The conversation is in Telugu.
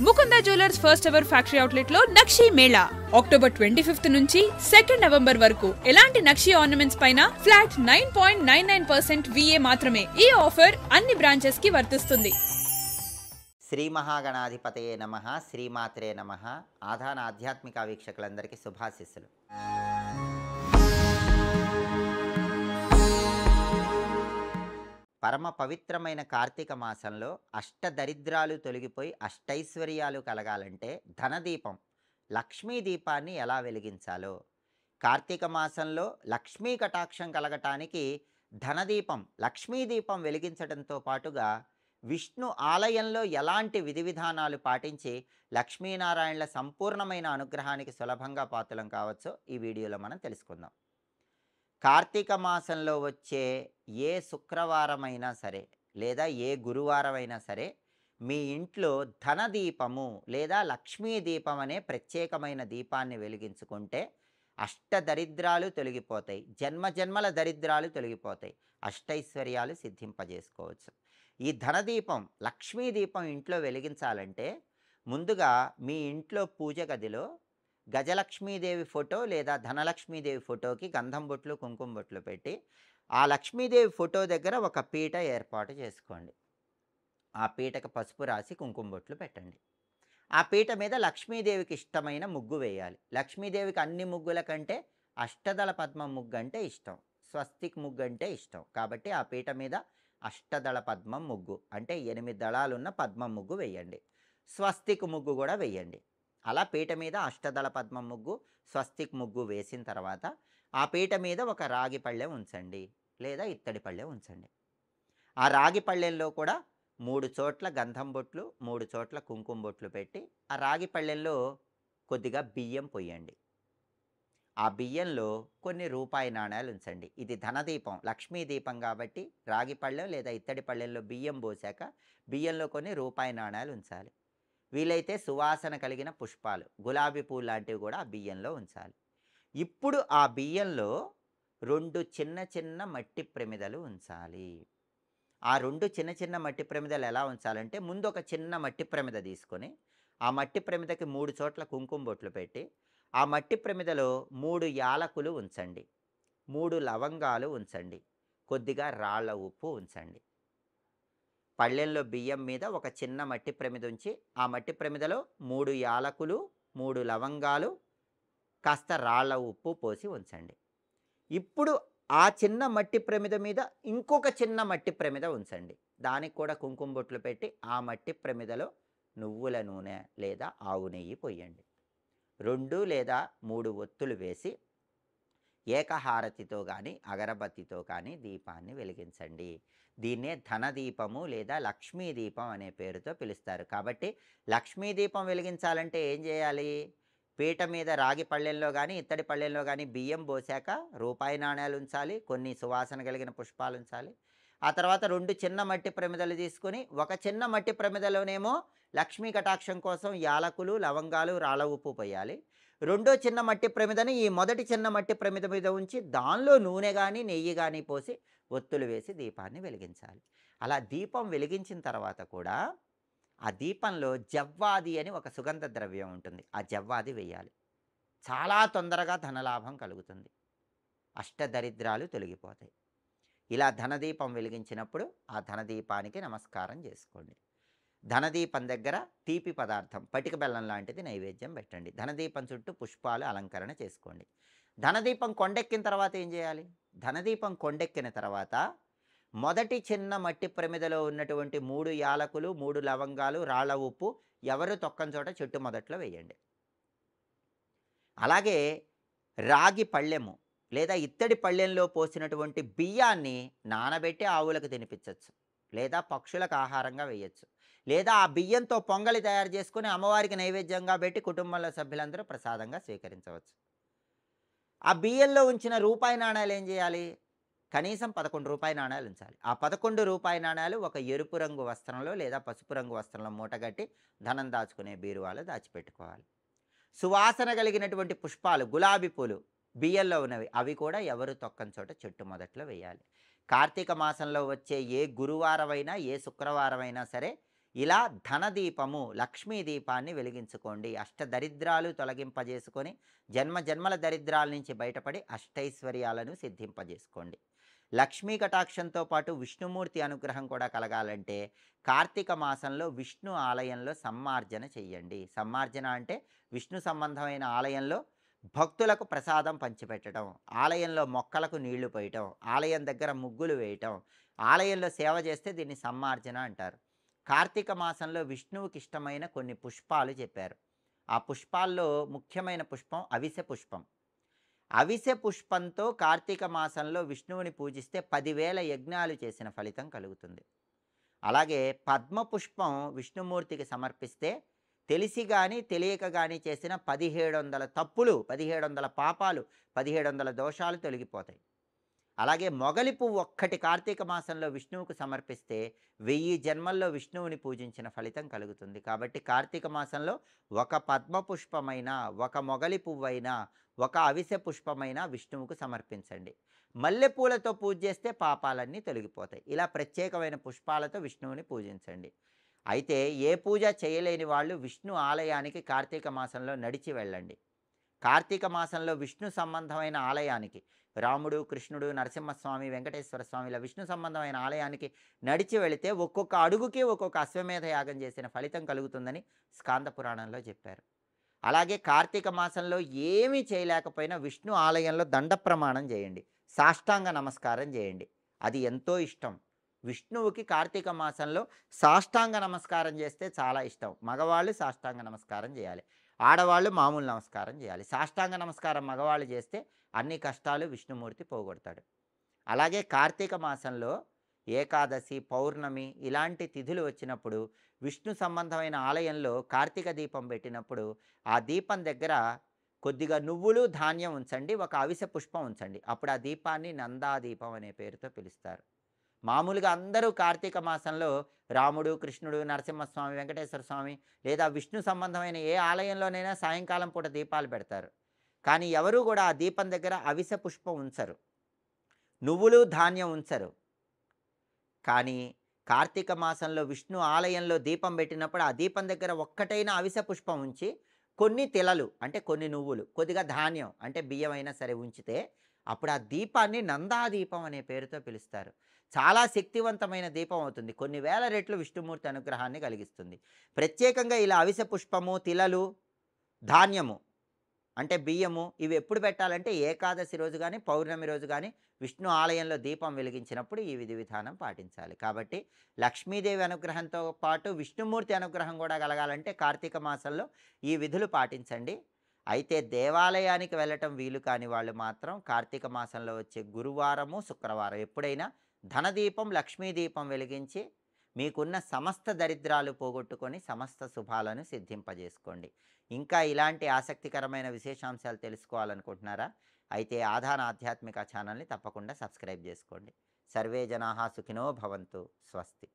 Mukunda jewellers first ever factory outlet లో నక్షి మేళా అక్టోబర్ 25 నుంచి 2 నవంబర్ వరకు ఎలాంటి నక్షి ఆర్నమెంట్స్ పైన ఫ్లాట్ 9.99% VA మాత్రమే. ఈ ఆఫర్ అన్ని బ్రాంచెస్ కి వర్తిస్తుంది. శ్రీ మహాగణాధిపతయే నమః. శ్రీమాత్రే నమః. ఆధాన ఆధ్యాత్మిక వీక్షకులందరికీ శుభాశిస్సులు. పరమ పవిత్రమైన కార్తీక మాసంలో అష్టదరిద్రాలు తొలగిపోయి అష్టైశ్వర్యాలు కలగాలంటే ధనదీపం లక్ష్మీ దీపాన్ని ఎలా వెలిగించాలో, కార్తీక మాసంలో లక్ష్మీ కటాక్షం కలగటానికి ధనదీపం లక్ష్మీదీపం వెలిగించడంతో పాటుగా విష్ణు ఆలయంలో ఎలాంటి విధి విధానాలు పాటించి లక్ష్మీనారాయణల సంపూర్ణమైన అనుగ్రహానికి సులభంగా పాత్రలం కావచ్చో ఈ వీడియోలో మనం తెలుసుకుందాం. కార్తీక మాసంలో వచ్చే ఏ శుక్రవారమైనా సరే లేదా ఏ గురువారమైనా సరే మీ ఇంట్లో ధనదీపము లేదా లక్ష్మీ దీపం అనే ప్రత్యేకమైన దీపాన్ని వెలిగించుకుంటే అష్టదరిద్రాలు తొలగిపోతాయి, జన్మజన్మల దరిద్రాలు తొలగిపోతాయి, అష్టైశ్వర్యాలు సిద్ధింపజేసుకోవచ్చు. ఈ ధనదీపం లక్ష్మీ దీపం ఇంట్లో వెలిగించాలంటే ముందుగా మీ ఇంట్లో పూజ గదిలో గజలక్ష్మీదేవి ఫోటో లేదా ధనలక్ష్మీదేవి ఫోటోకి గంధం బొట్లు కుంకుమ బొట్లు పెట్టి ఆ లక్ష్మీదేవి ఫోటో దగ్గర ఒక పీట ఏర్పాటు చేసుకోండి. ఆ పీటకు పసుపు రాసి కుంకుమ బొట్లు పెట్టండి. ఆ పీట మీద లక్ష్మీదేవికి ఇష్టమైన ముగ్గు వేయాలి. లక్ష్మీదేవికి అన్ని ముగ్గుల కంటే అష్టదళ పద్మం ముగ్గు అంటే ఇష్టం, స్వస్తిక్ ముగ్గు అంటే ఇష్టం. కాబట్టి ఆ పీట మీద అష్టదళ పద్మం ముగ్గు అంటే 8 దళాలున్న పద్మం ముగ్గు వేయండి. స్వస్తిక్ ముగ్గు కూడా వేయండి. అలా పీట మీద అష్టదళ పద్మం ముగ్గు, స్వస్తిక్ ముగ్గు వేసిన తర్వాత ఆ పీట మీద ఒక రాగి పళ్ళెం ఉంచండి లేదా ఇత్తడి పళ్ళెం ఉంచండి. ఆ రాగి పళ్ళెంలో కూడా 3 చోట్ల గంధం బొట్లు 3 చోట్ల కుంకుమ బొట్లు పెట్టి ఆ రాగి పళ్ళెంలో కొద్దిగా బియ్యం పొయ్యండి. ఆ బియ్యంలో కొన్ని రూపాయి నాణ్యాలు ఉంచండి. ఇది ధనదీపం లక్ష్మీ దీపం కాబట్టి రాగి పళ్ళెం లేదా ఇత్తడి పళ్ళెంలో బియ్యం పోసాక బియ్యంలో కొన్ని రూపాయి నాణ్యాలు ఉంచాలి. వీలైతే సువాసన కలిగిన పుష్పాలు గులాబీ పూలు లాంటివి కూడా ఆ బియ్యంలో ఉంచాలి. ఇప్పుడు ఆ బియ్యంలో 2 చిన్న చిన్న మట్టి ప్రమిదలు ఉంచాలి. ఆ 2 చిన్న చిన్న మట్టి ప్రమిదలు ఎలా ఉంచాలంటే ముందు ఒక చిన్న మట్టి ప్రమిద తీసుకొని ఆ మట్టి ప్రమిదకి 3 చోట్ల కుంకుమ బొట్లు పెట్టి ఆ మట్టి ప్రమిదలో 3 యాలకులు ఉంచండి, 3 లవంగాలు ఉంచండి, కొద్దిగా రాళ్ళ ఉప్పు ఉంచండి. పళ్ళెంలో బియ్యం మీద ఒక చిన్న మట్టి ప్రమిద ఉంచి ఆ మట్టి ప్రమిదలో 3 యాలకులు 3 లవంగాలు కాస్త రాళ్ళ ఉప్పు పోసి ఉంచండి. ఇప్పుడు ఆ చిన్న మట్టి ప్రమిద మీద ఇంకొక చిన్న మట్టి ప్రమిద ఉంచండి. దానికి కూడా కుంకుమ బొట్లు పెట్టి ఆ మట్టి ప్రమిదలో నువ్వుల నూనె లేదా ఆవు నెయ్యి పోయండి. 2 లేదా 3 ఒత్తులు వేసి ఏకహారతితో కానీ అగరబత్తితో కానీ దీపాన్ని వెలిగించండి. దీన్నే ధనదీపము లేదా లక్ష్మీ దీపం అనే పేరుతో పిలుస్తారు. కాబట్టి లక్ష్మీ దీపం వెలిగించాలంటే ఏం చేయాలి? పీట మీద రాగి పళ్ళెంలో కానీ ఇత్తడి పళ్ళెంలో కానీ బియ్యం పోసాక రూపాయి నాణ్యాలు ఉంచాలి, కొన్ని సువాసన కలిగిన పుష్పాలు ఉంచాలి. ఆ తర్వాత 2 చిన్న మట్టి ప్రమిదలు తీసుకొని ఒక చిన్న మట్టి ప్రమిదలోనేమో లక్ష్మీ కటాక్షం కోసం యాలకులు లవంగాలు రాళ్ళ ఉప్పు పోయాలి. రెండో చిన్న మట్టి ప్రమిదని ఈ మొదటి చిన్న మట్టి ప్రమిద మీద ఉంచి దానిలో నూనె కానీ నెయ్యి కానీ పోసి ఒత్తులు వేసి దీపాన్ని వెలిగించాలి. అలా దీపం వెలిగించిన తర్వాత కూడా ఆ దీపంలో జవ్వాది అని ఒక సుగంధ ద్రవ్యం ఉంటుంది, ఆ జవ్వాది వేయాలి. చాలా తొందరగా ధనలాభం కలుగుతుంది, అష్టదరిద్రాలు తొలగిపోతాయి. ఇలా ధనదీపం వెలిగించినప్పుడు ఆ ధనదీపానికి నమస్కారం చేసుకోండి. ధనదీపం దగ్గర తీపి పదార్థం పటిక బెల్లం లాంటిది నైవేద్యం పెట్టండి. ధనదీపం చుట్టూ పుష్పాలు అలంకరణ చేసుకోండి. ధనదీపం కొండెక్కిన తర్వాత ఏం చేయాలి? ధనదీపం కొండెక్కిన తర్వాత మొదటి చిన్న మట్టి ప్రమిదలో ఉన్నటువంటి 3 యాలకులు 3 లవంగాలు రాళ్ళ ఉప్పు ఎవరు తొక్కని చోట చెట్టు మొదట్లో వేయండి. అలాగే రాగి పళ్ళెము లేదా ఇత్తడి పళ్ళెంలో పోసినటువంటి బియ్యాన్ని నానబెట్టి ఆవులకు తినిపించవచ్చు, లేదా పక్షులకు ఆహారంగా వేయచ్చు, లేదా ఆ బియ్యంతో పొంగలి తయారు చేసుకుని అమ్మవారికి నైవేద్యంగా పెట్టి కుటుంబంలో సభ్యులందరూ ప్రసాదంగా స్వీకరించవచ్చు. ఆ బియ్యంలో ఉంచిన రూపాయి నాణ్యాలు ఏం చేయాలి? కనీసం 11 రూపాయి నాణ్యాలు ఉంచాలి. ఆ 11 రూపాయి నాణ్యాలు ఒక ఎరుపు రంగు వస్త్రంలో లేదా పసుపు రంగు వస్త్రంలో మూటగట్టి ధనం దాచుకునే బీరువాలో దాచిపెట్టుకోవాలి. సువాసన కలిగినటువంటి పుష్పాలు గులాబీ పూలు బియ్యంలో ఉన్నవి అవి కూడా ఎవరు తొక్కని చోట చెట్టు మొదట్లో వేయాలి. కార్తీక మాసంలో వచ్చే ఏ గురువారమైనా ఏ శుక్రవారమైనా సరే ఇలా ధనదీపము, లక్ష్మీ దీపాన్ని వెలిగించుకోండి. అష్టదరిద్రాలు తొలగింపజేసుకొని, జన్మ జన్మల దరిద్రాల నుంచి బయటపడి అష్టైశ్వర్యాలను సిద్ధింపజేసుకోండి. లక్ష్మీ కటాక్షంతో పాటు విష్ణుమూర్తి అనుగ్రహం కూడా కలగాలంటే కార్తీక మాసంలో విష్ణు ఆలయంలో సమ్మార్జన చెయ్యండి. సమ్మార్జన అంటే విష్ణు సంబంధమైన ఆలయంలో భక్తులకు ప్రసాదం పంచిపెట్టడం, ఆలయంలో మొక్కలకు నీళ్లు పోయటం, ఆలయం దగ్గర ముగ్గులు వేయటం, ఆలయంలో సేవ చేస్తే దీన్ని సమ్మార్జన అంటారు. కార్తీక మాసంలో విష్ణువుకి ఇష్టమైన కొన్ని పుష్పాలు చెప్పారు. ఆ పుష్పాల్లో ముఖ్యమైన పుష్పం అవిసె పుష్పం. అవిసె పుష్పంతో కార్తీక మాసంలో విష్ణువుని పూజిస్తే 10,000 యజ్ఞాలు చేసిన ఫలితం కలుగుతుంది. అలాగే పద్మ పుష్పం విష్ణుమూర్తికి సమర్పిస్తే తెలిసి గాని తెలియక గాని చేసిన 1700 తప్పులు, 1700 పాపాలు, 1700 దోషాలు తొలగిపోతాయి. అలాగే మొగలి పువ్వు ఒక్కటి కార్తీక మాసంలో విష్ణువుకు సమర్పిస్తే 1000 జన్మల్లో విష్ణువుని పూజించిన ఫలితం కలుగుతుంది. కాబట్టి కార్తీక మాసంలో ఒక పద్మ పుష్పమైనా, ఒక మొగలి పువ్వైనా, ఒక అవిసె పుష్పమైనా విష్ణువుకు సమర్పించండి. మల్లెపూలతో పూజ చేస్తే పాపాలన్నీ తొలగిపోతాయి. ఇలా ప్రత్యేకమైన పుష్పాలతో విష్ణువుని పూజించండి. అయితే ఏ పూజ చేయలేని వాళ్ళు విష్ణు ఆలయానికి కార్తీక మాసంలో నడిచి వెళ్ళండి. కార్తీక మాసంలో విష్ణు సంబంధమైన ఆలయానికి, రాముడు, కృష్ణుడు, నరసింహస్వామి, వెంకటేశ్వర స్వామి ఇలా విష్ణు సంబంధమైన ఆలయానికి నడిచి వెళితే ఒక్కొక్క అడుగుకి ఒక్కొక్క అశ్వమేధ యాగం చేసిన ఫలితం కలుగుతుందని స్కాంద పురాణంలో చెప్పారు. అలాగే కార్తీక మాసంలో ఏమీ చేయలేకపోయినా విష్ణు ఆలయంలో దండ ప్రమాణం చేయండి, సాష్టాంగ నమస్కారం చేయండి. అది ఎంతో ఇష్టం విష్ణువుకి. కార్తీక మాసంలో సాష్టాంగ నమస్కారం చేస్తే చాలా ఇష్టం. మగవాళ్ళు సాష్టాంగ నమస్కారం చేయాలి, ఆడవాళ్ళు మామూలు నమస్కారం చేయాలి. సాష్టాంగ నమస్కారం మగవాళ్ళు చేస్తే అన్ని కష్టాలు విష్ణుమూర్తి పోగొడతాడు. అలాగే కార్తీక మాసంలో ఏకాదశి, పౌర్ణమి ఇలాంటి తిథులు వచ్చినప్పుడు విష్ణు సంబంధమైన ఆలయంలో కార్తీక దీపం పెట్టినప్పుడు ఆ దీపం దగ్గర కొద్దిగా నువ్వులు, ధాన్యం ఉంచండి, ఒక అవిసె పుష్పం ఉంచండి. అప్పుడు ఆ దీపాన్ని నందాదీపం అనే పేరుతో పిలుస్తారు. మామూలుగా అందరూ కార్తీక మాసంలో రాముడు, కృష్ణుడు, నరసింహస్వామి, వెంకటేశ్వర స్వామి లేదా విష్ణు సంబంధమైన ఏ ఆలయంలోనైనా సాయంకాలం పూట దీపాలు పెడతారు. కానీ ఎవరు కూడా ఆ దీపం దగ్గర అవిసె పుష్పం ఉంచరు, నువ్వులు, ధాన్యం ఉంచరు. కానీ కార్తీక మాసంలో విష్ణు ఆలయంలో దీపం పెట్టినప్పుడు ఆ దీపం దగ్గర ఒక్కటైనా అవిసె పుష్పం ఉంచి కొన్ని తిలలు అంటే కొన్ని నువ్వులు, కొద్దిగా ధాన్యం అంటే బియ్యం అయినా సరే ఉంచితే అప్పుడు ఆ దీపాన్ని నందాదీపం అనే పేరుతో పిలుస్తారు. చాలా శక్తివంతమైన దీపం అవుతుంది. కొన్ని వేల రెట్లు విష్ణుమూర్తి అనుగ్రహాన్ని కలిగిస్తుంది. ప్రత్యేకంగా ఇలా అవిసె పుష్పము, తిలలు, ధాన్యము అంటే బియ్యము ఇవి ఎప్పుడు పెట్టాలంటే ఏకాదశి రోజు కానీ, పౌర్ణమి రోజు కానీ విష్ణు ఆలయంలో దీపం వెలిగించినప్పుడు ఈ విధి విధానం పాటించాలి. కాబట్టి లక్ష్మీదేవి అనుగ్రహంతో పాటు విష్ణుమూర్తి అనుగ్రహం కూడా కలగాలంటే కార్తీక మాసంలో ఈ విధులు పాటించండి. అయితే దేవాలయానికి వెళ్ళటం వీలు కాని వాళ్ళు మాత్రం కార్తీక మాసంలో వచ్చే గురువారము, శుక్రవారం ఎప్పుడైనా ధనదీపం, లక్ష్మీదీపం వెలిగించి మీకున్న సమస్త దరిద్రాలు పోగొట్టుకొని సమస్త శుభాలను సిద్ధింపజేసుకోండి. ఇంకా ఇలాంటి ఆసక్తికరమైన విశేషాంశాలు తెలుసుకోవాలనుకుంటున్నారా? అయితే ఆధాన ఆధ్యాత్మిక ఛానల్ని తప్పకుండా సబ్స్క్రైబ్ చేసుకోండి. సర్వే జనాః సుఖినో భవంతు. స్వస్తి.